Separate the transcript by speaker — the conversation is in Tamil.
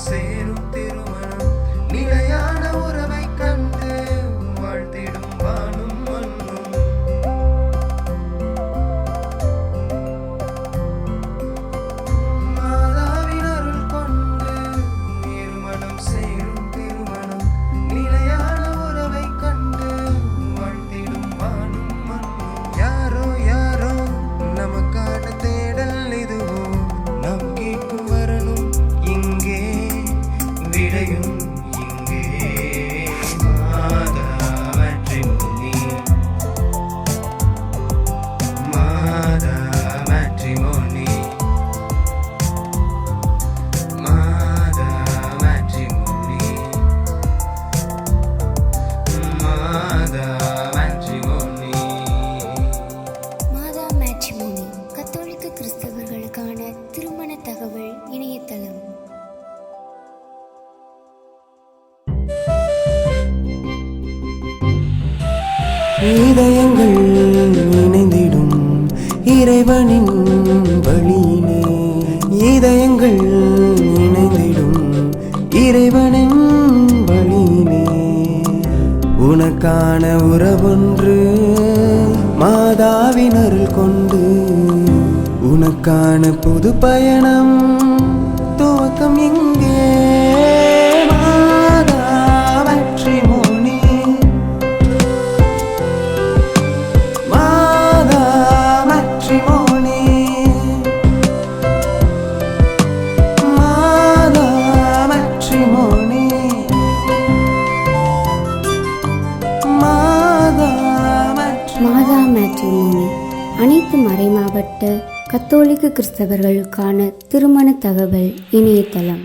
Speaker 1: சேரும் திருமணம் நிலையான உறவை கண்டு வாழ்த்திடும் வானும் மண்ணும். மாதாவின் அருள் கொண்டு இருமணம் சேரும் திருமணம் நிலையான உறவை கண்டு வாழ்த்திடும் வானும் மண்ணும். யாரோ யாரோ நமக்கான தேடல் இதுவோ, நாம் கேட்கும் வரணும் இங்கே, விடையும் இங்கே. மாதா மேட்ரிமோனி, மாதா மேட்ரிமோனி, மாதா மேட்ரிமோனி, மாதா மேட்ரிமோனி.
Speaker 2: மாதா மேட்ரிமோனி கத்தோலிக்க கிறிஸ்தவர்களுக்கான திருமண தகவல் இணையதளம்.
Speaker 1: இதயங்கள் இணைந்திடும் இறைவனின் வழியிலே, இதயங்கள் இணைந்திடும் இறைவனின் வழியிலே. உனக்கான உறவொன்று மாதாவின் அருள் கொண்டு, உனக்கான புது பயணம் துவக்கம் இங்கே. மாதா மேட்ரிமோனி, மாதா மேட்ரிமோனி, மாதா மேட்ரிமோனி, மாதா மேட்ரிமோனி.
Speaker 2: மாதா மேட்ரிமோனி அனைத்து மறைமாவட்ட கத்தோலிக்க கிறிஸ்தவர்களுக்கான திருமண தகவல் இணையதளம்.